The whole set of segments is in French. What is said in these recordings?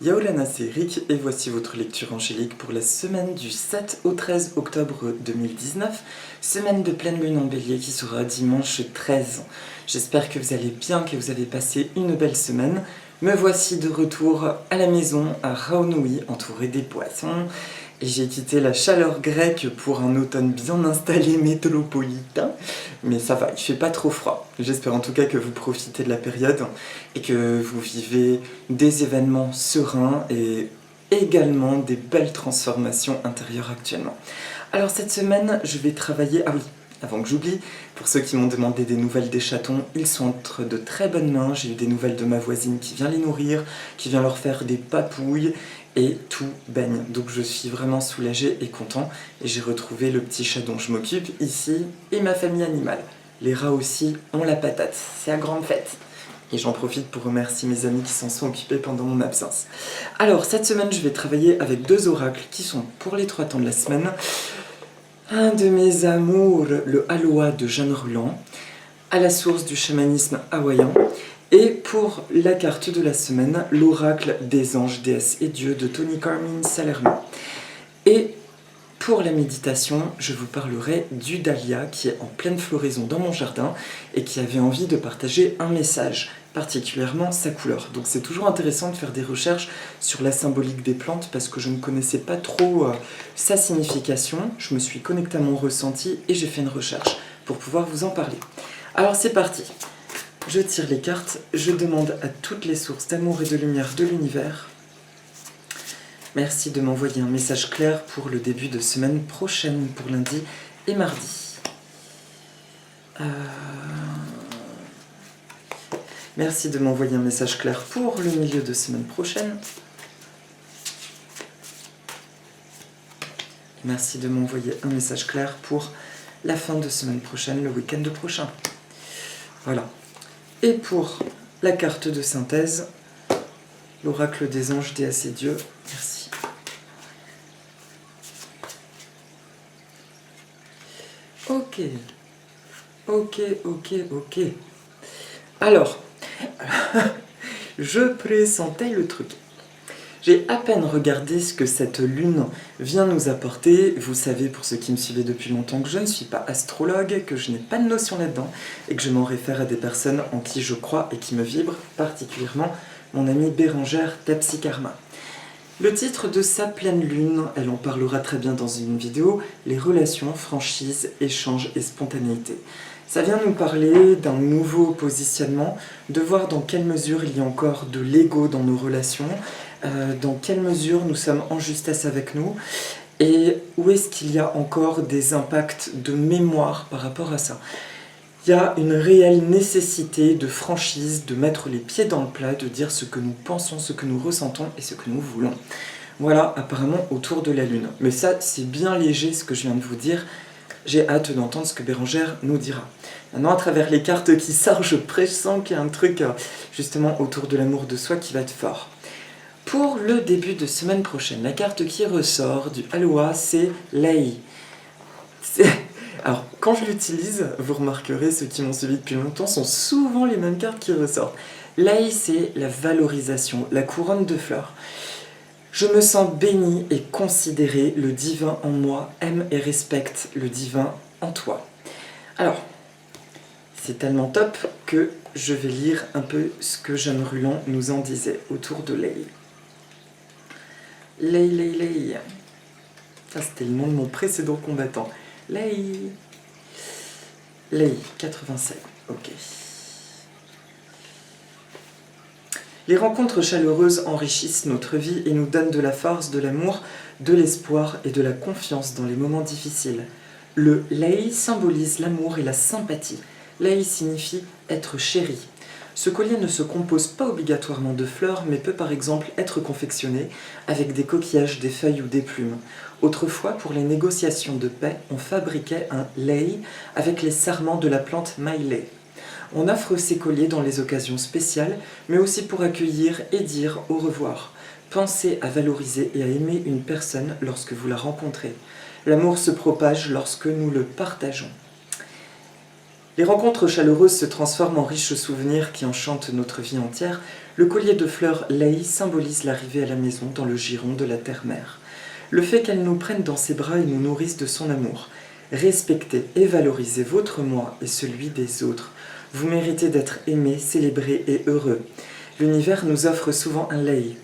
Yaolana, c'est Rick et voici votre lecture angélique pour la semaine du 7 au 13 octobre 2019, semaine de pleine lune en bélier qui sera dimanche 13. J'espère que vous allez bien, que vous avez passé une belle semaine. Me voici de retour à la maison à Rao-Nui, entouré des poissons. Et j'ai quitté la chaleur grecque pour un automne bien installé métropolitain. Mais ça va, il fait pas trop froid. J'espère en tout cas que vous profitez de la période et que vous vivez des événements sereins et également des belles transformations intérieures actuellement. Alors cette semaine, je vais travailler... Ah oui, avant que j'oublie, pour ceux qui m'ont demandé des nouvelles des chatons, ils sont entre de très bonnes mains. J'ai eu des nouvelles de ma voisine qui vient les nourrir, qui vient leur faire des papouilles et tout baigne. Donc je suis vraiment soulagée et content. Et j'ai retrouvé le petit chat dont je m'occupe ici et ma famille animale. Les rats aussi ont la patate, c'est la grande fête. Et j'en profite pour remercier mes amis qui s'en sont occupés pendant mon absence. Alors cette semaine, je vais travailler avec deux oracles qui sont pour les 3 temps de la semaine. Un de mes amours, le Aloha de Jeanne Ruland, à la source du chamanisme hawaïen. Et pour la carte de la semaine, l'oracle des anges, déesses et dieux de Tony Carmine Salerno. Et pour la méditation, je vous parlerai du dahlia qui est en pleine floraison dans mon jardin et qui avait envie de partager un message, particulièrement sa couleur. Donc c'est toujours intéressant de faire des recherches sur la symbolique des plantes parce que je ne connaissais pas trop sa signification. Je me suis connectée à mon ressenti et j'ai fait une recherche pour pouvoir vous en parler. Alors c'est parti. Je tire les cartes, je demande à toutes les sources d'amour et de lumière de l'univers. Merci de m'envoyer un message clair pour le début de semaine prochaine, pour lundi et mardi. Merci de m'envoyer un message clair pour le milieu de semaine prochaine. Merci de m'envoyer un message clair pour la fin de semaine prochaine, le week-end prochain. Voilà. Et pour la carte de synthèse, l'oracle des anges, déesses et dieux. Merci. Ok. Alors, je pressentais le truc. J'ai à peine regardé ce que cette lune vient nous apporter. Vous savez, pour ceux qui me suivaient depuis longtemps, que je ne suis pas astrologue, que je n'ai pas de notion là-dedans, et que je m'en réfère à des personnes en qui je crois et qui me vibrent, particulièrement mon amie Bérangère Tapsikarma. Le titre de sa pleine lune, elle en parlera très bien dans une vidéo, les relations, franchise, échange et spontanéité. Ça vient nous parler d'un nouveau positionnement, de voir dans quelle mesure il y a encore de l'ego dans nos relations, dans quelle mesure nous sommes en justesse avec nous, et où est-ce qu'il y a encore des impacts de mémoire par rapport à ça. Il y a une réelle nécessité de franchise, de mettre les pieds dans le plat, de dire ce que nous pensons, ce que nous ressentons et ce que nous voulons. Voilà, apparemment autour de la lune. Mais ça, c'est bien léger ce que je viens de vous dire. J'ai hâte d'entendre ce que Bérangère nous dira. Maintenant, à travers les cartes qui sortent, je pressens qu'il y a un truc justement autour de l'amour de soi qui va être fort. Pour le début de semaine prochaine, la carte qui ressort du Aloha, c'est Lei. Alors, quand je l'utilise, vous remarquerez, ceux qui m'ont suivi depuis longtemps, sont souvent les mêmes cartes qui ressortent. Lei, c'est la valorisation, la couronne de fleurs. Je me sens béni et considéré, le divin en moi aime et respecte le divin en toi. Alors, c'est tellement top que je vais lire un peu ce que Jeanne Ruland nous en disait autour de Lei. Lei. Ça, c'était le nom de mon précédent combattant. Lei, 87, ok. Les rencontres chaleureuses enrichissent notre vie et nous donnent de la force, de l'amour, de l'espoir et de la confiance dans les moments difficiles. Le lei symbolise l'amour et la sympathie. Lei signifie être chéri. Ce collier ne se compose pas obligatoirement de fleurs, mais peut par exemple être confectionné avec des coquillages, des feuilles ou des plumes. Autrefois, pour les négociations de paix, on fabriquait un lei avec les sarments de la plante mailei. On offre ces colliers dans les occasions spéciales, mais aussi pour accueillir et dire au revoir. Pensez à valoriser et à aimer une personne lorsque vous la rencontrez. L'amour se propage lorsque nous le partageons. Les rencontres chaleureuses se transforment en riches souvenirs qui enchantent notre vie entière. Le collier de fleurs Lei symbolise l'arrivée à la maison dans le giron de la terre-mère. Le fait qu'elle nous prenne dans ses bras et nous nourrisse de son amour. Respectez et valorisez votre moi et celui des autres. Vous méritez d'être aimé, célébré et heureux. L'univers nous offre souvent un Lei.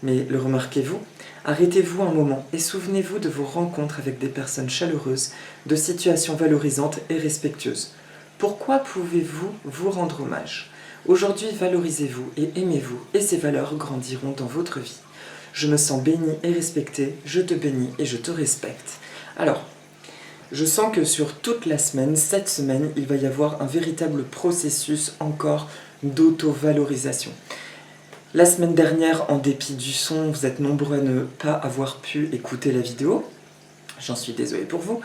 Mais le remarquez-vous ? Arrêtez-vous un moment et souvenez-vous de vos rencontres avec des personnes chaleureuses, de situations valorisantes et respectueuses. Pourquoi pouvez-vous vous rendre hommage ? Aujourd'hui, valorisez-vous et aimez-vous, et ces valeurs grandiront dans votre vie. Je me sens béni et respecté, je te bénis et je te respecte. Alors, je sens que sur toute la semaine, cette semaine, il va y avoir un véritable processus encore d'auto-valorisation. La semaine dernière, en dépit du son, vous êtes nombreux à ne pas avoir pu écouter la vidéo. J'en suis désolé pour vous.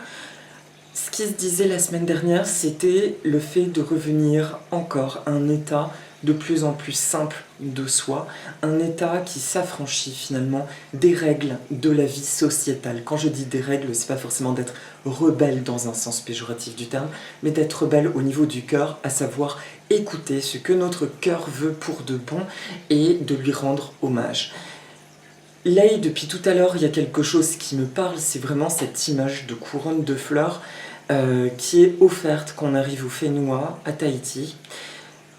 Ce qui se disait la semaine dernière, c'était le fait de revenir encore à un état de plus en plus simple de soi, un état qui s'affranchit finalement des règles de la vie sociétale. Quand je dis des règles, c'est pas forcément d'être rebelle dans un sens péjoratif du terme, mais d'être rebelle au niveau du cœur, à savoir écouter ce que notre cœur veut pour de bon et de lui rendre hommage. Là, depuis tout à l'heure, il y a quelque chose qui me parle, c'est vraiment cette image de couronne de fleurs qui est offerte quand on arrive au Fénois, à Tahiti.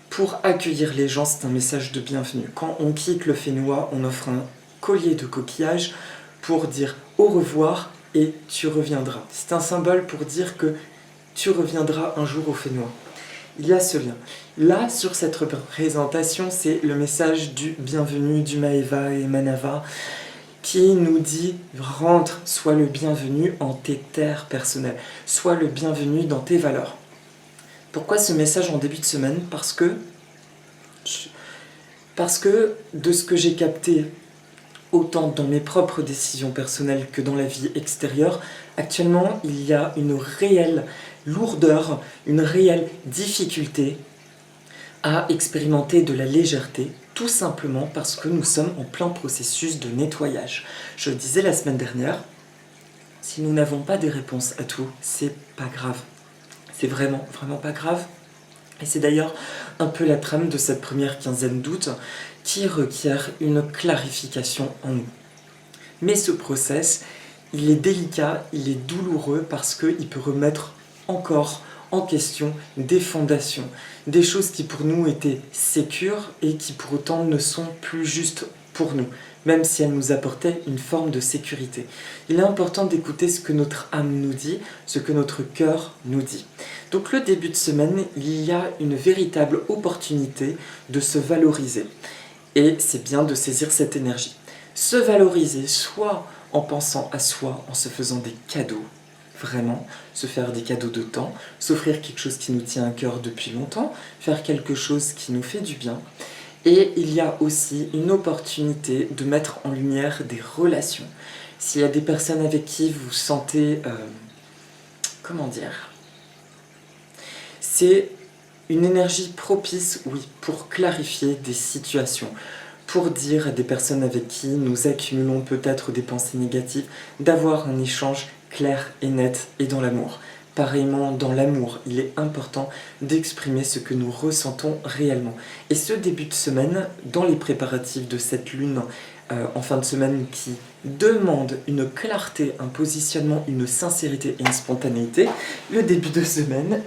Pour accueillir les gens, c'est un message de bienvenue. Quand on quitte le Fénois, on offre un collier de coquillages pour dire au revoir et tu reviendras. C'est un symbole pour dire que tu reviendras un jour au Fénois. Il y a ce lien. Là, sur cette représentation, c'est le message du bienvenu du Maeva et Manava qui nous dit « Rentre, sois le bienvenu en tes terres personnelles, sois le bienvenu dans tes valeurs ». Pourquoi ce message en début de semaine ? Parce que de ce que j'ai capté, autant dans mes propres décisions personnelles que dans la vie extérieure, actuellement, il y a une réelle lourdeur, une réelle difficulté à expérimenter de la légèreté, tout simplement parce que nous sommes en plein processus de nettoyage. Je le disais la semaine dernière, si nous n'avons pas des réponses à tout, c'est pas grave. C'est vraiment, vraiment pas grave. Et c'est d'ailleurs un peu la trame de cette première quinzaine d'août qui requiert une clarification en nous. Mais ce process, il est délicat, il est douloureux parce qu'il peut remettre encore en question des fondations, des choses qui pour nous étaient sécures et qui pour autant ne sont plus justes pour nous, même si elles nous apportaient une forme de sécurité. Il est important d'écouter ce que notre âme nous dit, ce que notre cœur nous dit. Donc le début de semaine, il y a une véritable opportunité de se valoriser. Et c'est bien de saisir cette énergie. Se valoriser, soit en pensant à soi, en se faisant des cadeaux, vraiment, se faire des cadeaux de temps, s'offrir quelque chose qui nous tient à cœur depuis longtemps, faire quelque chose qui nous fait du bien. Et il y a aussi une opportunité de mettre en lumière des relations. S'il y a des personnes avec qui vous sentez... comment dire ? C'est une énergie propice, oui, pour clarifier des situations, pour dire à des personnes avec qui nous accumulons peut-être des pensées négatives, d'avoir un échange clair et net et dans l'amour. Pareillement, dans l'amour, il est important d'exprimer ce que nous ressentons réellement. Et ce début de semaine, dans les préparatifs de cette lune en fin de semaine qui demande une clarté, un positionnement, une sincérité et une spontanéité, le début de semaine,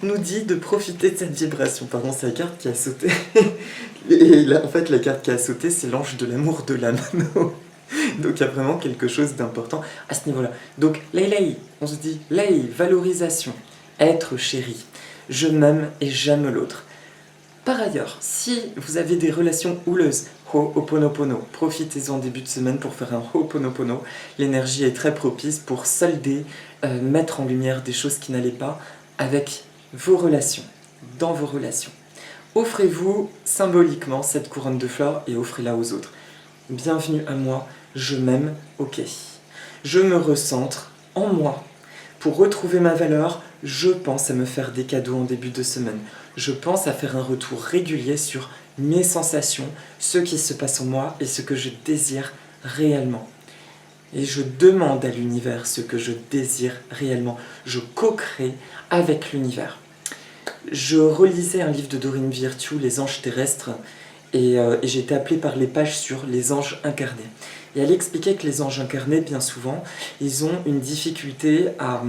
nous dit de profiter de cette vibration. Pardon, c'est la carte qui a sauté. Et là, en fait, la carte qui a sauté, c'est l'ange de l'amour de l'âme. Donc il y a vraiment quelque chose d'important à ce niveau-là. Donc Lei, on se dit Lei, valorisation, être chéri, je m'aime et j'aime l'autre. Par ailleurs, si vous avez des relations houleuses, Ho'oponopono, profitez-en début de semaine pour faire un Ho'oponopono. L'énergie est très propice pour solder, mettre en lumière des choses qui n'allaient pas avec vos relations, dans vos relations. Offrez-vous symboliquement cette couronne de fleurs et offrez-la aux autres. Bienvenue à moi, je m'aime, ok. Je me recentre en moi. Pour retrouver ma valeur, je pense à me faire des cadeaux en début de semaine. Je pense à faire un retour régulier sur mes sensations, ce qui se passe en moi et ce que je désire réellement. Et je demande à l'univers ce que je désire réellement. Je co-crée avec l'univers. Je relisais un livre de Doreen Virtue, Les anges terrestres, et j'ai été appelée par les pages sur les anges incarnés. Et elle expliquait que les anges incarnés, bien souvent, ils ont une difficulté à...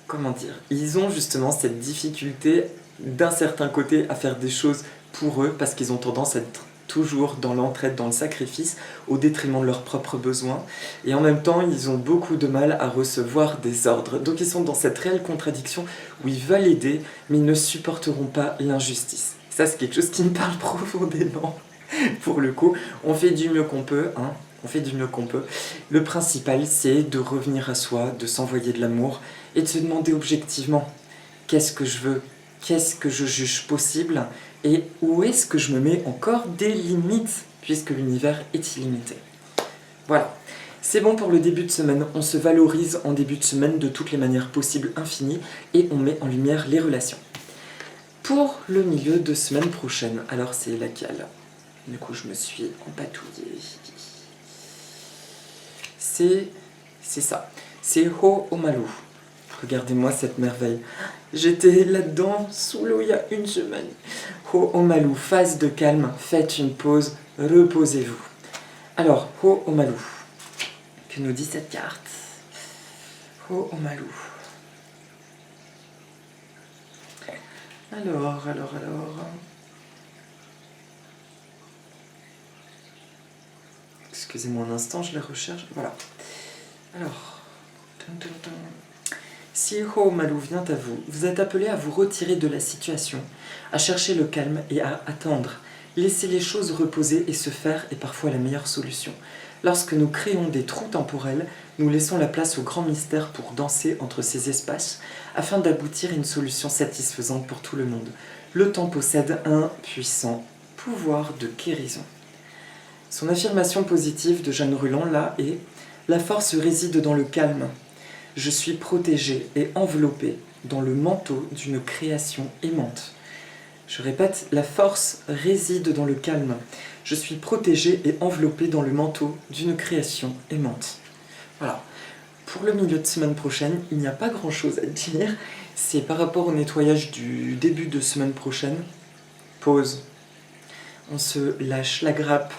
comment dire? Ils ont justement cette difficulté, d'un certain côté, à faire des choses pour eux, parce qu'ils ont tendance à être toujours dans l'entraide, dans le sacrifice, au détriment de leurs propres besoins. Et en même temps, ils ont beaucoup de mal à recevoir des ordres. Donc ils sont dans cette réelle contradiction où ils veulent aider, mais ils ne supporteront pas l'injustice. Ça, c'est quelque chose qui me parle profondément. Pour le coup, on fait du mieux qu'on peut, hein. On fait du mieux qu'on peut. Le principal, c'est de revenir à soi, de s'envoyer de l'amour et de se demander objectivement qu'est-ce que je veux, qu'est-ce que je juge possible et où est-ce que je me mets encore des limites puisque l'univers est illimité. Voilà. C'est bon pour le début de semaine. On se valorise en début de semaine de toutes les manières possibles, infinies, et on met en lumière les relations. Pour le milieu de semaine prochaine, alors c'est laquelle? Du coup, je me suis empatouillée. C'est ça. C'est Ho Omalu. Regardez-moi cette merveille. J'étais là-dedans, sous l'eau, il y a une semaine. Ho Omalu, phase de calme, faites une pause, reposez-vous. Alors, Ho Omalu. Que nous dit cette carte? Ho Omalu. Alors. Excusez-moi un instant, je la recherche. Voilà. Alors. Si Ho Omalu vient à vous, vous êtes appelé à vous retirer de la situation, à chercher le calme et à attendre. Laisser les choses reposer et se faire est parfois la meilleure solution. Lorsque nous créons des trous temporels, nous laissons la place au grand mystère pour danser entre ces espaces, afin d'aboutir à une solution satisfaisante pour tout le monde. Le temps possède un puissant pouvoir de guérison. Son affirmation positive de Jeanne Roland, là, est « La force réside dans le calme. Je suis protégée et enveloppée dans le manteau d'une création aimante. » Je répète, la force réside dans le calme. Je suis protégée et enveloppée dans le manteau d'une création aimante. Voilà. Pour le milieu de semaine prochaine, il n'y a pas grand-chose à dire. C'est par rapport au nettoyage du début de semaine prochaine. Pause. On se lâche la grappe.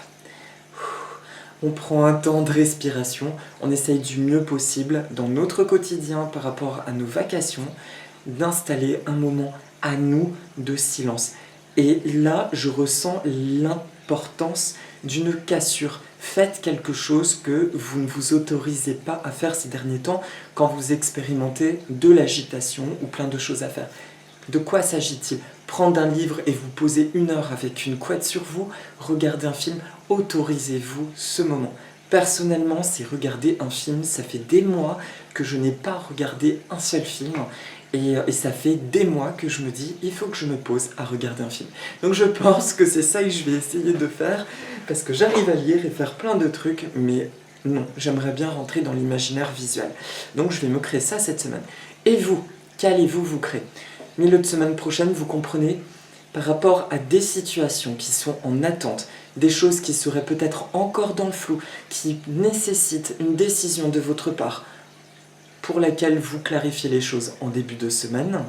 On prend un temps de respiration, on essaye du mieux possible dans notre quotidien par rapport à nos vacations d'installer un moment à nous de silence. Et là, je ressens l'importance d'une cassure. Faites quelque chose que vous ne vous autorisez pas à faire ces derniers temps quand vous expérimentez de l'agitation ou plein de choses à faire. De quoi s'agit-il? Prendre un livre et vous poser 1 heure avec une couette sur vous, regarder un film, autorisez-vous ce moment. Personnellement, c'est regarder un film, ça fait des mois que je n'ai pas regardé un seul film et ça fait des mois que je me dis il faut que je me pose à regarder un film. Donc je pense que c'est ça que je vais essayer de faire parce que j'arrive à lire et faire plein de trucs, mais non, j'aimerais bien rentrer dans l'imaginaire visuel. Donc je vais me créer ça cette semaine. Et vous, qu'allez-vous vous créer? Milieu de semaine prochaine, vous comprenez, par rapport à des situations qui sont en attente, des choses qui seraient peut-être encore dans le flou, qui nécessitent une décision de votre part, pour laquelle vous clarifiez les choses en début de semaine,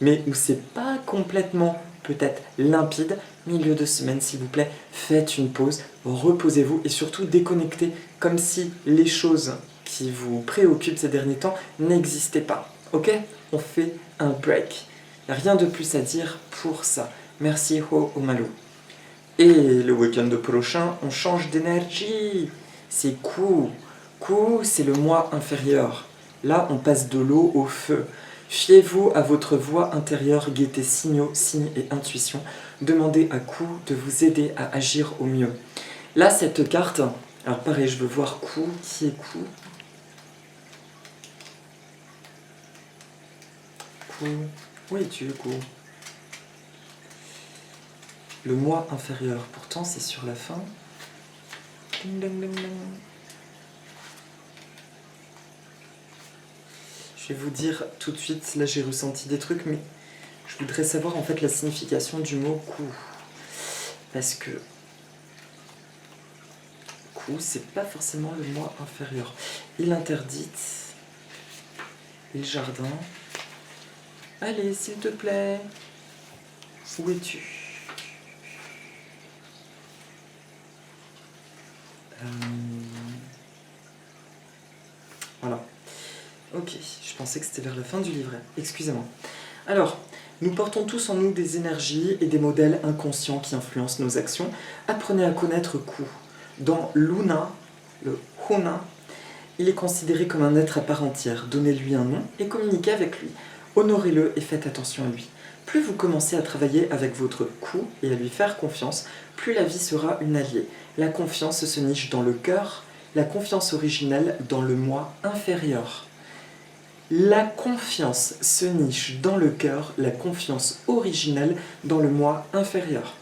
mais où c'est pas complètement peut-être limpide, milieu de semaine s'il vous plaît, faites une pause, reposez-vous et surtout déconnectez comme si les choses qui vous préoccupent ces derniers temps n'existaient pas. Ok? On fait un break. Il n'y a rien de plus à dire pour ça. Merci Ho Omalu. Et le week-end prochain, on change d'énergie. C'est Ku. Ku, c'est le moi inférieur. Là, on passe de l'eau au feu. Fiez-vous à votre voix intérieure, guettez signaux, signes et intuitions. Demandez à Ku de vous aider à agir au mieux. Là, cette carte, alors pareil, je veux voir Ku. Qui est Ku? Ku. Où es-tu, Ku? Le moi inférieur, pourtant c'est sur la fin. Ding, ding, ding, ding. Je vais vous dire tout de suite, là j'ai ressenti des trucs, mais je voudrais savoir en fait la signification du mot Ku. Parce que Ku, coup, c'est pas forcément le moi inférieur. Il interdite. Il jardin. Allez, s'il te plaît. Où es-tu? Voilà. Ok, je pensais que c'était vers la fin du livret. Excusez-moi. Alors, nous portons tous en nous des énergies et des modèles inconscients qui influencent nos actions. Apprenez à connaître Ku. Dans Luna, le Hona, il est considéré comme un être à part entière. Donnez-lui un nom et communiquez avec lui. Honorez-le et faites attention à lui. Plus vous commencez à travailler avec votre Ku et à lui faire confiance, plus la vie sera une alliée. La confiance se niche dans le cœur, la confiance originelle dans le moi inférieur. La confiance se niche dans le cœur, la confiance originelle dans le moi inférieur.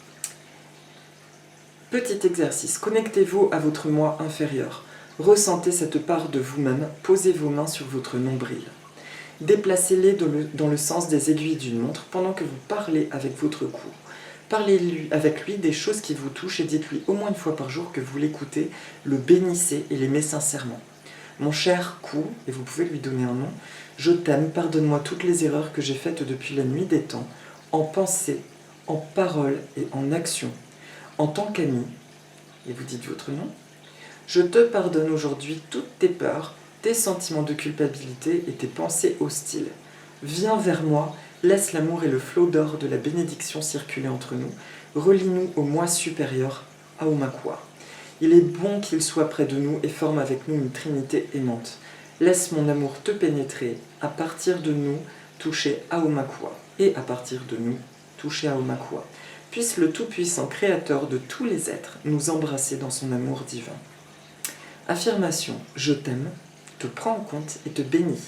Petit exercice, connectez-vous à votre moi inférieur. Ressentez cette part de vous-même, posez vos mains sur votre nombril. Déplacez-les dans le sens des aiguilles d'une montre pendant que vous parlez avec votre Ku. Parlez avec lui des choses qui vous touchent et dites-lui au moins une fois par jour que vous l'écoutez, le bénissez et l'aimez sincèrement. Mon cher Ku, et vous pouvez lui donner un nom, je t'aime, pardonne-moi toutes les erreurs que j'ai faites depuis la nuit des temps, en pensée, en parole et en action. En tant qu'ami, et vous dites votre nom, je te pardonne aujourd'hui toutes tes peurs, tes sentiments de culpabilité et tes pensées hostiles. Viens vers moi, laisse l'amour et le flot d'or de la bénédiction circuler entre nous, relie-nous au moi supérieur, Aumakua. Il est bon qu'il soit près de nous et forme avec nous une trinité aimante. Laisse mon amour te pénétrer, à partir de nous, toucher Aumakua, et à partir de nous, toucher Aumakua. Puisse le Tout-Puissant Créateur de tous les êtres nous embrasser dans son amour divin. Affirmation, je t'aime, te prends en compte et te bénis.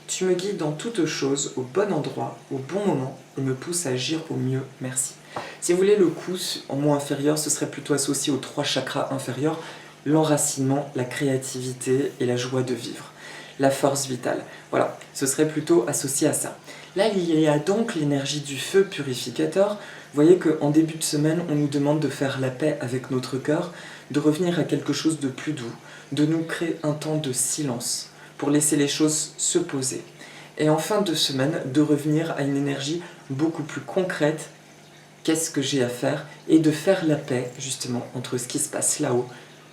Tu me guides dans toutes choses, au bon endroit, au bon moment, et me pousses à agir au mieux, merci. Si vous voulez, le Ku en moi inférieur, ce serait plutôt associé aux 3 chakras inférieurs, l'enracinement, la créativité et la joie de vivre, la force vitale. Voilà, ce serait plutôt associé à ça. Là, il y a donc l'énergie du feu purificateur. Vous voyez qu'en début de semaine, on nous demande de faire la paix avec notre cœur, de revenir à quelque chose de plus doux, de nous créer un temps de silence pour laisser les choses se poser. Et en fin de semaine, de revenir à une énergie beaucoup plus concrète, qu'est-ce que j'ai à faire, et de faire la paix justement entre ce qui se passe là-haut,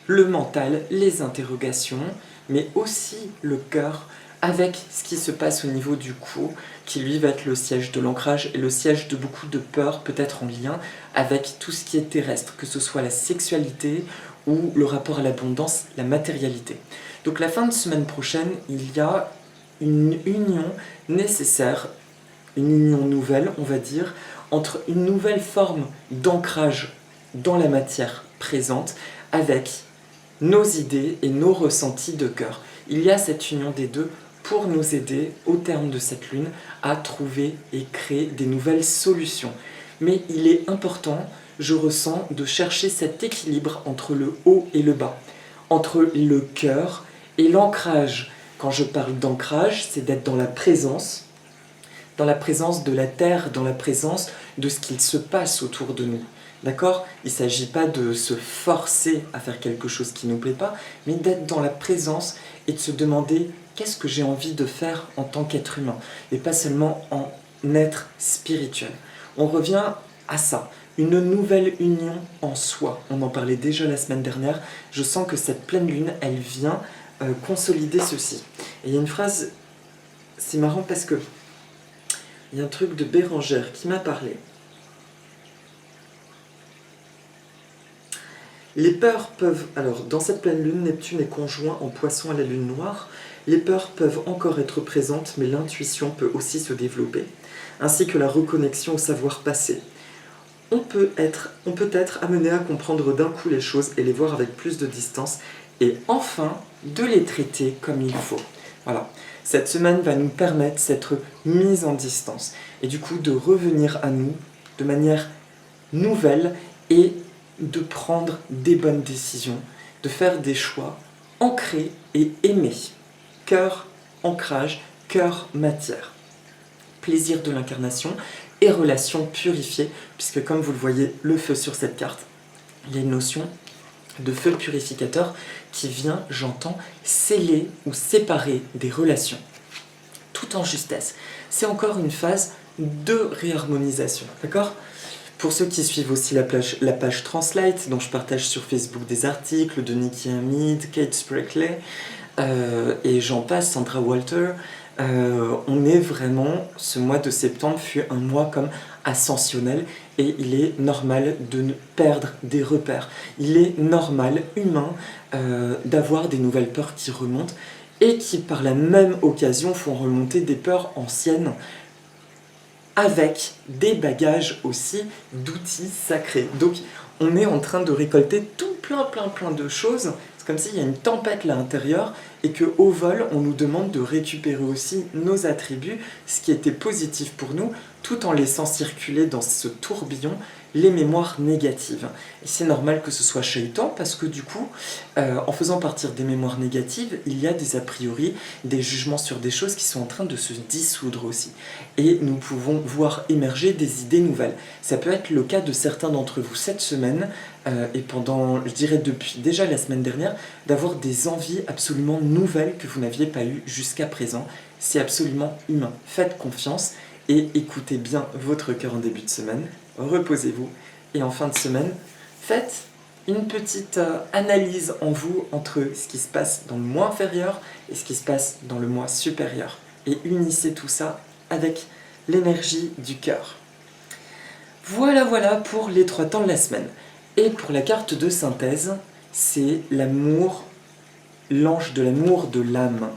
le mental, les interrogations, mais aussi le cœur, avec ce qui se passe au niveau du Ku, qui lui va être le siège de l'ancrage et le siège de beaucoup de peurs, peut-être en lien avec tout ce qui est terrestre, que ce soit la sexualité ou le rapport à l'abondance, la matérialité. Donc la fin de semaine prochaine, il y a une union nécessaire, une union nouvelle, on va dire, entre une nouvelle forme d'ancrage dans la matière présente avec nos idées et nos ressentis de cœur. Il y a cette union des deux pour nous aider, au terme de cette lune, à trouver et créer des nouvelles solutions. Mais il est important, je ressens, de chercher cet équilibre entre le haut et le bas, entre le cœur et l'ancrage. Quand je parle d'ancrage, c'est d'être dans la présence de la Terre, dans la présence de ce qu'il se passe autour de nous. D'accord ? Il ne s'agit pas de se forcer à faire quelque chose qui ne nous plaît pas, mais d'être dans la présence et de se demander qu'est-ce que j'ai envie de faire en tant qu'être humain, et pas seulement en être spirituel. On revient à ça, une nouvelle union en soi. On en parlait déjà la semaine dernière. Je sens que cette pleine lune, elle vient consolider ceci. Et il y a une phrase, c'est marrant parce que il y a un truc de Bérangère qui m'a parlé. Les peurs peuvent... Alors, dans cette pleine lune, Neptune est conjoint en Poisson à la lune noire. Les peurs peuvent encore être présentes, mais l'intuition peut aussi se développer, ainsi que la reconnexion au savoir passé. On peut être amené à comprendre d'un coup les choses et les voir avec plus de distance, et enfin, de les traiter comme il faut. Voilà. Cette semaine va nous permettre cette mise en distance, et du coup de revenir à nous de manière nouvelle et de prendre des bonnes décisions, de faire des choix ancrés et aimés. Cœur, ancrage, cœur, matière. Plaisir de l'incarnation et relations purifiées, puisque comme vous le voyez, le feu sur cette carte, il y a une notion de feu purificateur qui vient, j'entends, sceller ou séparer des relations, tout en justesse. C'est encore une phase de réharmonisation, d'accord ? Pour ceux qui suivent aussi la page Translate, dont je partage sur Facebook des articles de Nikki Hamid, Kate Spreckley, et j'en passe, Sandra Walter, on est vraiment, ce mois de septembre fut un mois comme ascensionnel, et il est normal de ne perdre des repères. Il est normal, humain, d'avoir des nouvelles peurs qui remontent, et qui par la même occasion font remonter des peurs anciennes, avec des bagages aussi d'outils sacrés. Donc on est en train de récolter tout plein de choses. C'est comme s'il y a une tempête là à l'intérieur et qu'au vol, on nous demande de récupérer aussi nos attributs, ce qui était positif pour nous, tout en laissant circuler dans ce tourbillon les mémoires négatives. Et c'est normal que ce soit Shaitan, parce que du coup, en faisant partir des mémoires négatives, il y a des a priori, des jugements sur des choses qui sont en train de se dissoudre aussi. Et nous pouvons voir émerger des idées nouvelles. Ça peut être le cas de certains d'entre vous cette semaine, et pendant, je dirais depuis déjà la semaine dernière, d'avoir des envies absolument nouvelles que vous n'aviez pas eues jusqu'à présent. C'est absolument humain. Faites confiance et écoutez bien votre cœur en début de semaine. Reposez-vous et en fin de semaine, faites une petite analyse en vous entre ce qui se passe dans le mois inférieur et ce qui se passe dans le mois supérieur. Et unissez tout ça avec l'énergie du cœur. Voilà pour les 3 temps de la semaine. Et pour la carte de synthèse, c'est l'amour, l'ange de l'amour de l'âme.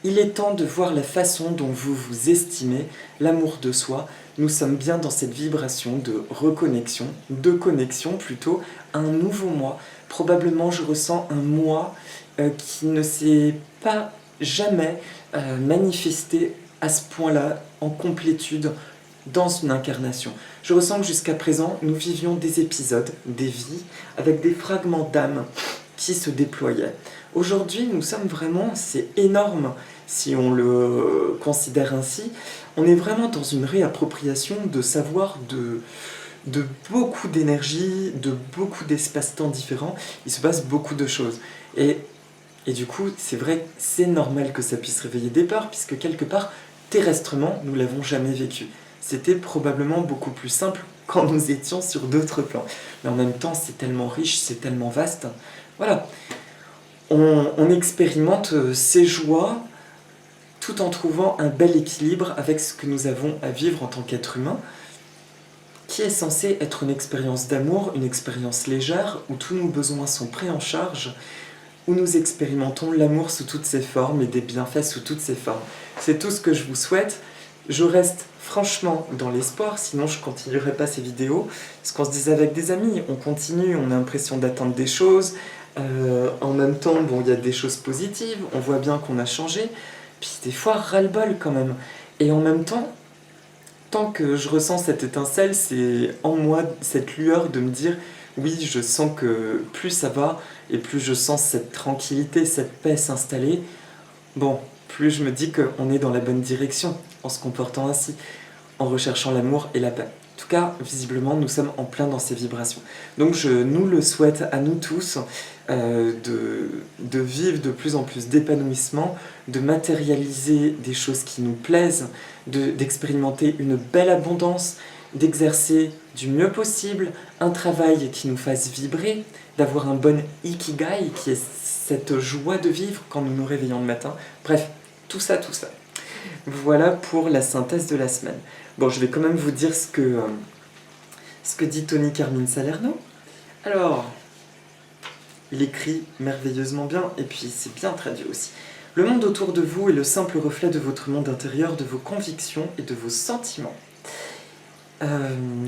Il est temps de voir la façon dont vous vous estimez, l'amour de soi. Nous sommes bien dans cette vibration de reconnexion, de connexion plutôt, un nouveau mois. Probablement je ressens un mois qui ne s'est pas jamais manifesté à ce point-là, en complétude, dans une incarnation. Je ressens que jusqu'à présent, nous vivions des épisodes, des vies, avec des fragments d'âme qui se déployaient. Aujourd'hui, nous sommes vraiment, c'est énorme si on le considère ainsi, on est vraiment dans une réappropriation de savoir de beaucoup d'énergie, de beaucoup d'espace-temps différents. Il se passe beaucoup de choses. Et du coup, c'est vrai, c'est normal que ça puisse réveiller des peurs, puisque quelque part, terrestrement, nous ne l'avons jamais vécu. C'était probablement beaucoup plus simple quand nous étions sur d'autres plans. Mais en même temps, c'est tellement riche, c'est tellement vaste. Voilà. On expérimente ces joies tout en trouvant un bel équilibre avec ce que nous avons à vivre en tant qu'être humain, qui est censé être une expérience d'amour, une expérience légère, où tous nos besoins sont pris en charge, où nous expérimentons l'amour sous toutes ses formes et des bienfaits sous toutes ses formes. C'est tout ce que je vous souhaite. Je reste franchement dans l'espoir, sinon je ne continuerai pas ces vidéos. Ce qu'on se disait avec des amis, on continue, on a l'impression d'atteindre des choses. En même temps, bon, il y a des choses positives, on voit bien qu'on a changé, puis des fois ras-le-bol quand même. Et en même temps, tant que je ressens cette étincelle, c'est en moi cette lueur de me dire oui, je sens que plus ça va et plus je sens cette tranquillité, cette paix s'installer, bon, plus je me dis qu'on est dans la bonne direction en se comportant ainsi, en recherchant l'amour et la paix. En tout cas, visiblement, nous sommes en plein dans ces vibrations. Donc je nous le souhaite à nous tous de vivre de plus en plus d'épanouissement, de matérialiser des choses qui nous plaisent, d'expérimenter une belle abondance, d'exercer du mieux possible un travail qui nous fasse vibrer, d'avoir un bon ikigai qui est cette joie de vivre quand nous nous réveillons le matin. Bref, tout ça. Voilà pour la synthèse de la semaine. Bon, je vais quand même vous dire ce que dit Tony Carmine Salerno. Alors, il écrit merveilleusement bien, et puis c'est bien traduit aussi. Le monde autour de vous est le simple reflet de votre monde intérieur, de vos convictions et de vos sentiments.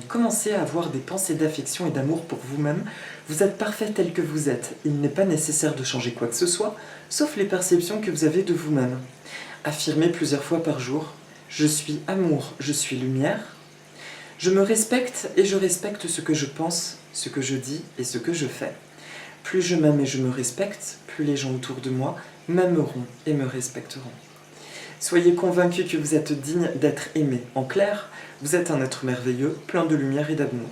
Commencez à avoir des pensées d'affection et d'amour pour vous-même. Vous êtes parfait tel que vous êtes. Il n'est pas nécessaire de changer quoi que ce soit, sauf les perceptions que vous avez de vous-même. Affirmez plusieurs fois par jour « Je suis amour, je suis lumière ». Je me respecte et je respecte ce que je pense, ce que je dis et ce que je fais. Plus je m'aime et je me respecte, plus les gens autour de moi m'aimeront et me respecteront. Soyez convaincus que vous êtes digne d'être aimé. En clair, vous êtes un être merveilleux, plein de lumière et d'amour.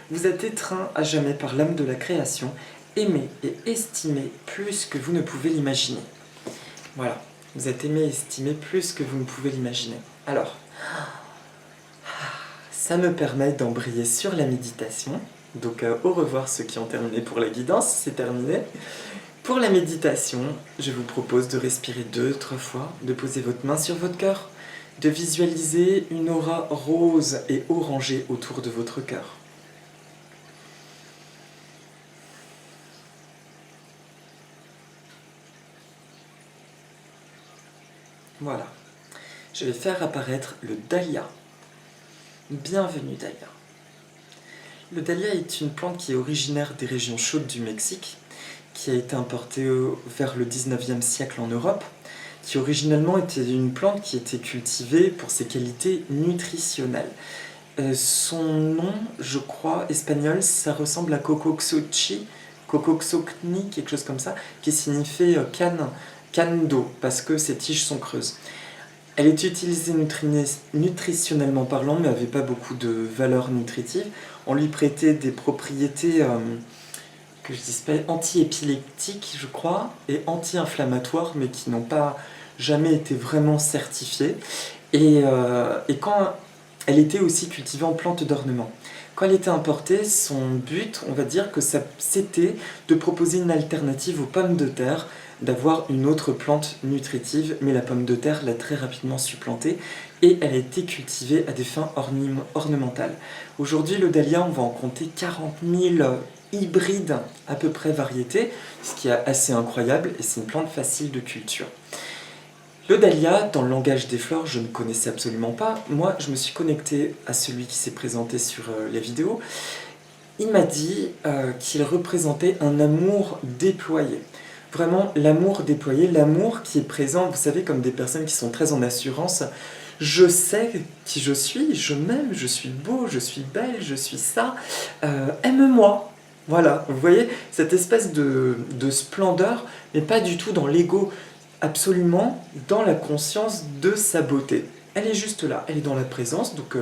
Vous êtes étreint à jamais par l'âme de la création aimé et estimé plus que vous ne pouvez l'imaginer. Voilà, vous êtes aimé et estimé plus que vous ne pouvez l'imaginer. Alors, ça me permet d'embrayer sur la méditation. Donc au revoir ceux qui ont terminé pour la guidance, c'est terminé. Pour la méditation, je vous propose de respirer 2-3 fois, de poser votre main sur votre cœur, de visualiser une aura rose et orangée autour de votre cœur. Voilà. Je vais faire apparaître le dahlia. Bienvenue dahlia. Le dahlia est une plante qui est originaire des régions chaudes du Mexique, qui a été importée vers le 19e siècle en Europe, qui originellement était une plante qui était cultivée pour ses qualités nutritionnelles. Son nom, je crois, espagnol, ça ressemble à Cocoxochi, Cocoxocni, quelque chose comme ça, qui signifie canne d'eau, parce que ses tiges sont creuses. Elle est utilisée nutritionnellement parlant, mais n'avait pas beaucoup de valeur nutritive. On lui prêtait des propriétés que je dis anti-épileptiques, je crois, et anti-inflammatoires, mais qui n'ont pas jamais été vraiment certifiées. Et quand elle était aussi cultivée en plante d'ornement. Quand elle était importée, son but, on va dire que c'était de proposer une alternative aux pommes de terre, d'avoir une autre plante nutritive, mais la pomme de terre l'a très rapidement supplantée et elle a été cultivée à des fins ornementales. Aujourd'hui, le dahlia, on va en compter 40 000 hybrides, à peu près variétés, ce qui est assez incroyable et c'est une plante facile de culture. Le dahlia, dans le langage des fleurs, je ne connaissais absolument pas. Moi, je me suis connecté à celui qui s'est présenté sur les vidéos. Il m'a dit qu'il représentait un amour déployé. Vraiment, l'amour déployé, l'amour qui est présent, vous savez, comme des personnes qui sont très en assurance. Je sais qui je suis, je m'aime, je suis beau, je suis belle, je suis ça. Aime-moi. Voilà, vous voyez, cette espèce de splendeur, mais pas du tout dans l'ego, absolument dans la conscience de sa beauté. Elle est juste là, elle est dans la présence, donc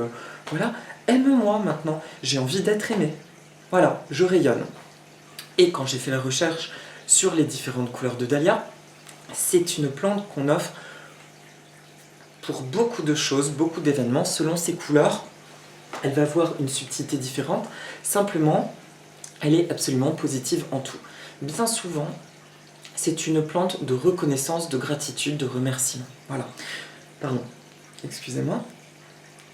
voilà, aime-moi maintenant, j'ai envie d'être aimé. Voilà, je rayonne. Et quand j'ai fait la recherche sur les différentes couleurs de dahlia, c'est une plante qu'on offre pour beaucoup de choses, beaucoup d'événements. Selon ses couleurs, elle va avoir une subtilité différente. Simplement, elle est absolument positive en tout. Bien souvent, c'est une plante de reconnaissance, de gratitude, de remerciement. Voilà. Pardon, excusez-moi,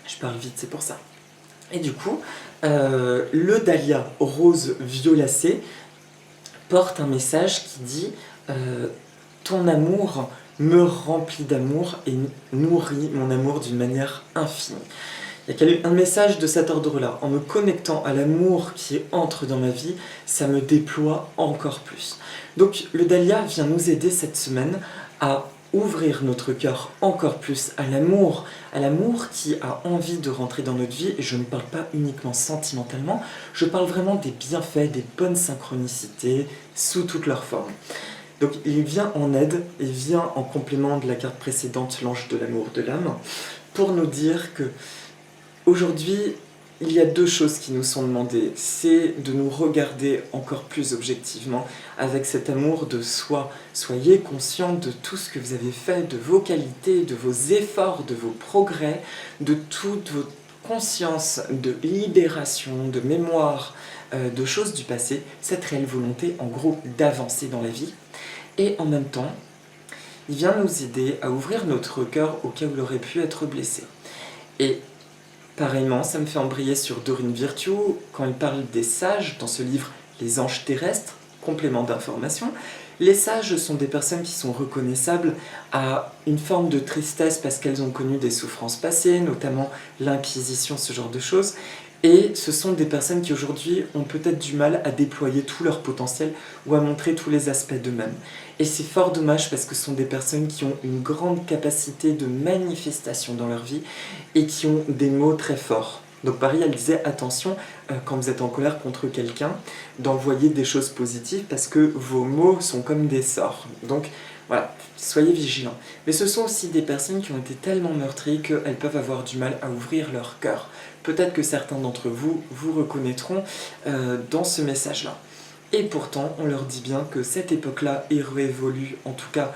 je parle vite, c'est pour ça. Et du coup, le dahlia rose violacé porte un message qui dit ton amour me remplit d'amour et nourrit mon amour d'une manière infinie. Il y a un message de cet ordre-là. En me connectant à l'amour qui entre dans ma vie, ça me déploie encore plus. Donc le dahlia vient nous aider cette semaine à ouvrir notre cœur encore plus à l'amour qui a envie de rentrer dans notre vie. Et je ne parle pas uniquement sentimentalement, je parle vraiment des bienfaits, des bonnes synchronicités sous toutes leurs formes. Donc il vient en aide, il vient en complément de la carte précédente, l'ange de l'amour de l'âme, pour nous dire que aujourd'hui, il y a deux choses qui nous sont demandées. C'est de nous regarder encore plus objectivement avec cet amour de soi. Soyez conscients de tout ce que vous avez fait, de vos qualités, de vos efforts, de vos progrès, de toute votre conscience de libération, de mémoire, de choses du passé, cette réelle volonté en gros d'avancer dans la vie. Et en même temps, il vient nous aider à ouvrir notre cœur au cas où il aurait pu être blessé. Et pareillement, ça me fait embrayer sur Dorine Virtue quand elle parle des sages dans ce livre Les anges terrestres, complément d'information. Les sages sont des personnes qui sont reconnaissables à une forme de tristesse parce qu'elles ont connu des souffrances passées, notamment l'Inquisition, ce genre de choses. Et ce sont des personnes qui aujourd'hui ont peut-être du mal à déployer tout leur potentiel ou à montrer tous les aspects d'eux-mêmes. Et c'est fort dommage parce que ce sont des personnes qui ont une grande capacité de manifestation dans leur vie et qui ont des mots très forts. Donc Paris, elle disait attention, quand vous êtes en colère contre quelqu'un, d'envoyer des choses positives parce que vos mots sont comme des sorts. Donc voilà, soyez vigilants. Mais ce sont aussi des personnes qui ont été tellement meurtries qu'elles peuvent avoir du mal à ouvrir leur cœur. Peut-être que certains d'entre vous vous reconnaîtront dans ce message-là. Et pourtant, on leur dit bien que cette époque-là est révolue, en tout cas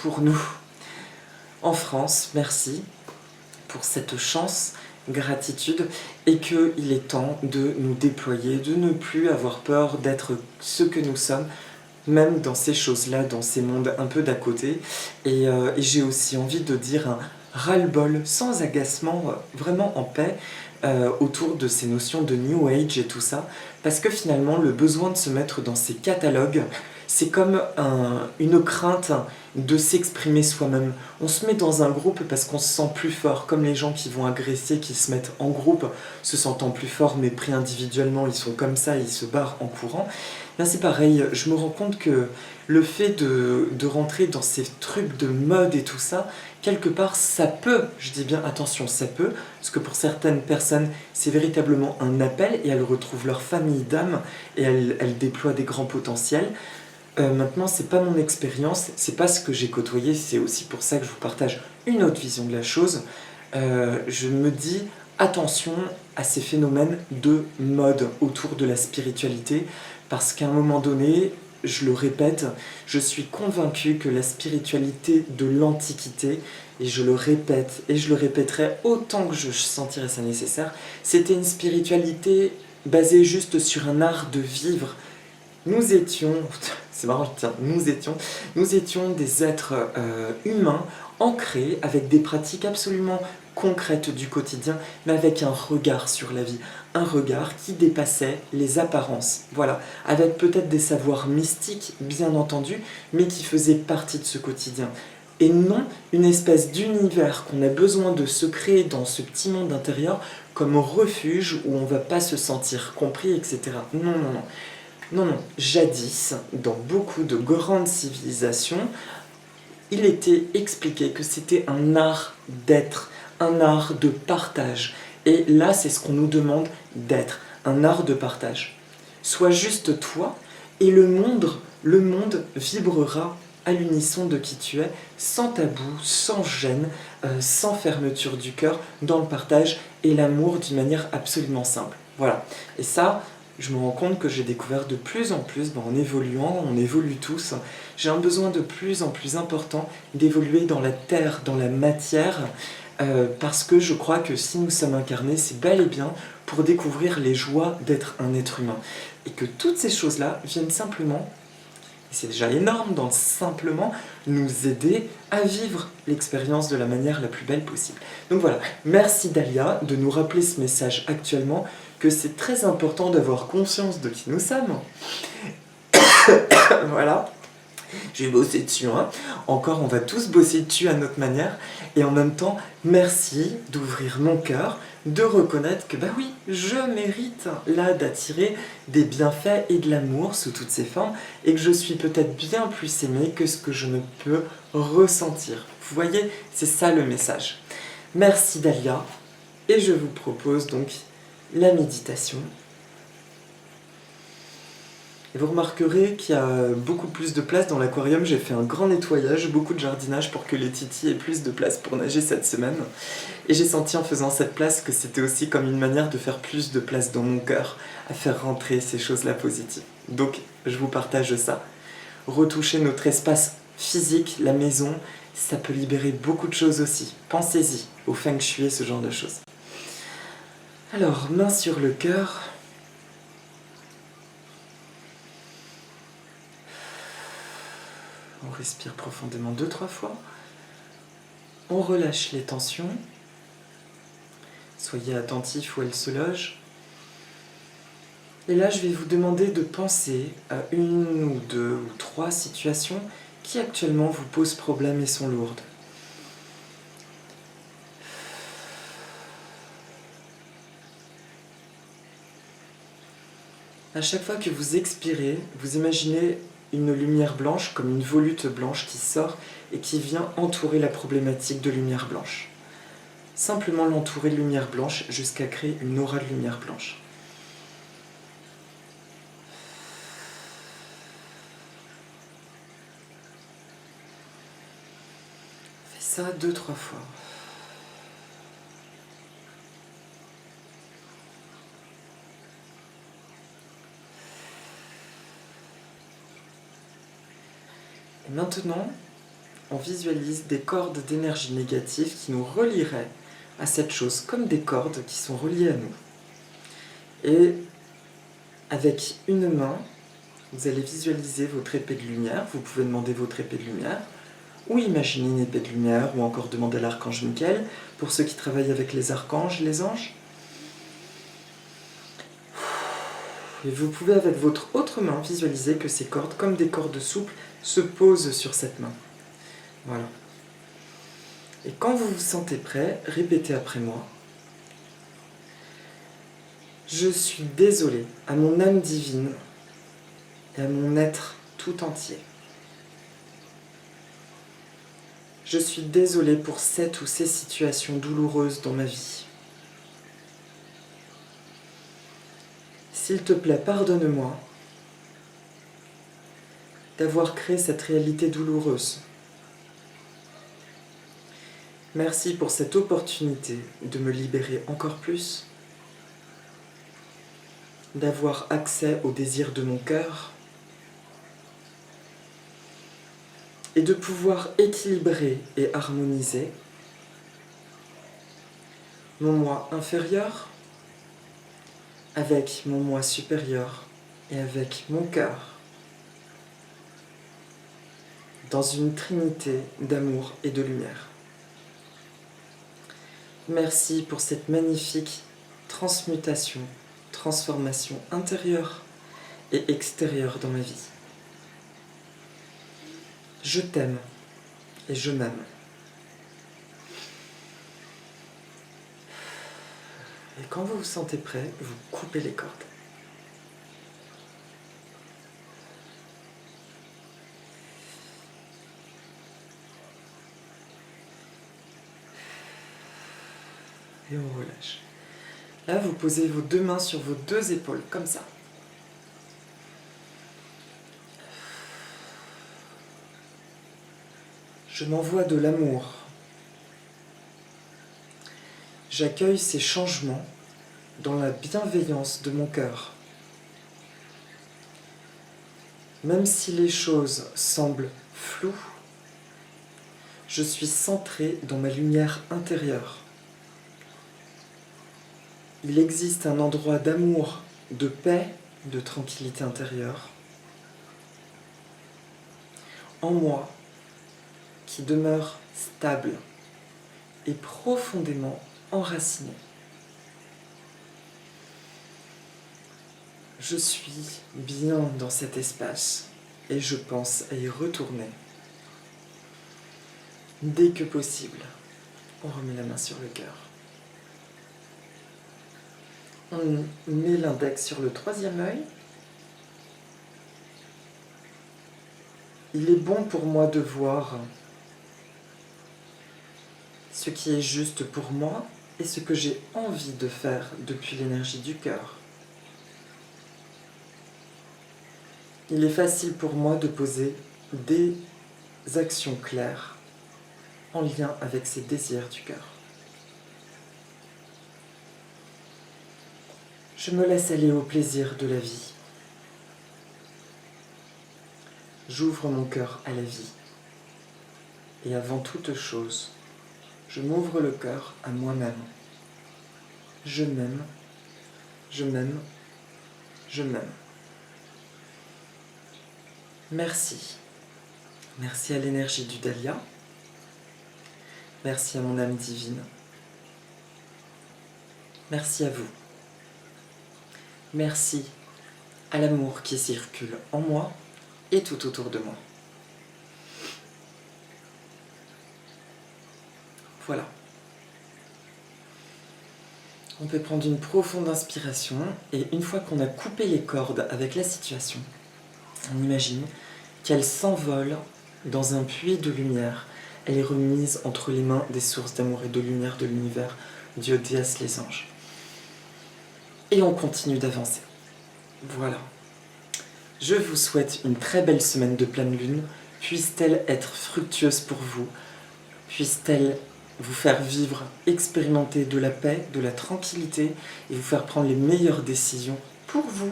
pour nous en France. Merci pour cette chance, gratitude, et qu'il est temps de nous déployer, de ne plus avoir peur d'être ce que nous sommes, même dans ces choses-là, dans ces mondes un peu d'à côté. Et j'ai aussi envie de dire un ras-le-bol, sans agacement, vraiment en paix, autour de ces notions de New Age et tout ça, parce que finalement, le besoin de se mettre dans ces catalogues, c'est comme une crainte de s'exprimer soi-même. On se met dans un groupe parce qu'on se sent plus fort, comme les gens qui vont agresser, qui se mettent en groupe, se sentant plus fort, mais pris individuellement, ils sont comme ça, ils se barrent en courant. Là, c'est pareil, je me rends compte que le fait de rentrer dans ces trucs de mode et tout ça, quelque part, ça peut, je dis bien attention, ça peut, parce que pour certaines personnes, c'est véritablement un appel et elles retrouvent leur famille d'âme et elles déploient des grands potentiels. Maintenant, c'est pas mon expérience, c'est pas ce que j'ai côtoyé, c'est aussi pour ça que je vous partage une autre vision de la chose. Je me dis attention à ces phénomènes de mode autour de la spiritualité, parce qu'à un moment donné, je le répète, je suis convaincu que la spiritualité de l'Antiquité, et je le répète, et je le répéterai autant que je sentirai ça nécessaire, c'était une spiritualité basée juste sur un art de vivre. Nous étions, c'est marrant, tiens, nous étions des êtres humains ancrés avec des pratiques absolument concrètes du quotidien, mais avec un regard sur la vie, un regard qui dépassait les apparences, voilà, avec peut-être des savoirs mystiques, bien entendu, mais qui faisaient partie de ce quotidien. Et non une espèce d'univers qu'on a besoin de se créer dans ce petit monde intérieur comme refuge où on ne va pas se sentir compris, etc. Non, non, non. Non, non, jadis, dans beaucoup de grandes civilisations, il était expliqué que c'était un art d'être, un art de partage. Et là, c'est ce qu'on nous demande d'être, un art de partage. Sois juste toi, et le monde vibrera à l'unisson de qui tu es, sans tabou, sans gêne, sans fermeture du cœur, dans le partage et l'amour d'une manière absolument simple. Voilà. Et ça, je me rends compte que j'ai découvert de plus en plus, en évoluant, on évolue tous, j'ai un besoin de plus en plus important d'évoluer dans la terre, dans la matière, parce que je crois que si nous sommes incarnés, c'est bel et bien pour découvrir les joies d'être un être humain. Et que toutes ces choses-là viennent simplement, et c'est déjà énorme, dans simplement nous aider à vivre l'expérience de la manière la plus belle possible. Donc voilà, merci Dalia de nous rappeler ce message actuellement, que c'est très important d'avoir conscience de qui nous sommes. Voilà. J'ai bossé dessus, hein. Encore, on va tous bosser dessus à notre manière. Et en même temps, merci d'ouvrir mon cœur, de reconnaître que, bah oui, je mérite là d'attirer des bienfaits et de l'amour sous toutes ses formes, et que je suis peut-être bien plus aimé que ce que je ne peux ressentir. Vous voyez, c'est ça le message. Merci Dalia, et je vous propose donc la méditation. Et vous remarquerez qu'il y a beaucoup plus de place dans l'aquarium. J'ai fait un grand nettoyage, beaucoup de jardinage pour que les titis aient plus de place pour nager cette semaine. Et j'ai senti en faisant cette place que c'était aussi comme une manière de faire plus de place dans mon cœur, à faire rentrer ces choses-là positives. Donc, je vous partage ça. Retoucher notre espace physique, la maison, ça peut libérer beaucoup de choses aussi. Pensez-y, au feng shui et ce genre de choses. Alors, main sur le cœur. On respire profondément 2-3 fois. On relâche les tensions. Soyez attentifs où elles se logent. Et là, je vais vous demander de penser à 1 ou 2 ou 3 situations qui actuellement vous posent problème et sont lourdes. À chaque fois que vous expirez, vous imaginez une lumière blanche comme une volute blanche qui sort et qui vient entourer la problématique de lumière blanche. Simplement l'entourer de lumière blanche jusqu'à créer une aura de lumière blanche. Fais ça 2-3 fois. Et maintenant, on visualise des cordes d'énergie négative qui nous relieraient à cette chose, comme des cordes qui sont reliées à nous. Et avec une main, vous allez visualiser votre épée de lumière. Vous pouvez demander votre épée de lumière, ou imaginer une épée de lumière, ou encore demander à l'archange Michael, pour ceux qui travaillent avec les archanges, les anges. Et vous pouvez avec votre autre main visualiser que ces cordes, comme des cordes souples, se posent sur cette main. Voilà. Et quand vous vous sentez prêt, répétez après moi. Je suis désolé à mon âme divine et à mon être tout entier. Je suis désolé pour cette ou ces situations douloureuses dans ma vie. S'il te plaît, pardonne-moi d'avoir créé cette réalité douloureuse. Merci pour cette opportunité de me libérer encore plus, d'avoir accès aux désirs de mon cœur et de pouvoir équilibrer et harmoniser mon moi inférieur avec mon moi supérieur et avec mon cœur dans une trinité d'amour et de lumière. Merci pour cette magnifique transmutation, transformation intérieure et extérieure dans ma vie. Je t'aime et je m'aime. Et quand vous vous sentez prêt, vous coupez les cordes. Et on relâche. Là, vous posez vos deux mains sur vos deux épaules, comme ça. Je m'envoie de l'amour. J'accueille ces changements dans la bienveillance de mon cœur. Même si les choses semblent floues, je suis centré dans ma lumière intérieure. Il existe un endroit d'amour, de paix, de tranquillité intérieure en moi qui demeure stable et profondément enraciné. Je suis bien dans cet espace et je pense à y retourner. Dès que possible, on remet la main sur le cœur. On met l'index sur le troisième œil. Il est bon pour moi de voir ce qui est juste pour moi et ce que j'ai envie de faire depuis l'énergie du cœur. Il est facile pour moi de poser des actions claires en lien avec ces désirs du cœur. Je me laisse aller au plaisir de la vie. J'ouvre mon cœur à la vie. Et avant toute chose, je m'ouvre le cœur à moi-même. Je m'aime, je m'aime, je m'aime. Merci. Merci à l'énergie du Dahlia. Merci à mon âme divine. Merci à vous. Merci à l'amour qui circule en moi et tout autour de moi. Voilà. On peut prendre une profonde inspiration et une fois qu'on a coupé les cordes avec la situation, on imagine qu'elle s'envole dans un puits de lumière. Elle est remise entre les mains des sources d'amour et de lumière de l'univers, Dieu, déesse, les anges. Et on continue d'avancer. Voilà. Je vous souhaite une très belle semaine de pleine lune. Puisse-t-elle être fructueuse pour vous. Puisse-t-elle vous faire vivre, expérimenter de la paix, de la tranquillité et vous faire prendre les meilleures décisions pour vous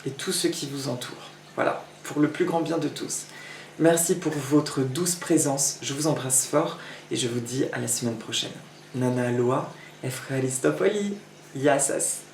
et tous ceux qui vous entourent. Voilà, pour le plus grand bien de tous. Merci pour votre douce présence, je vous embrasse fort et je vous dis à la semaine prochaine. Nana Aloha, Efraristopoli, Yassas.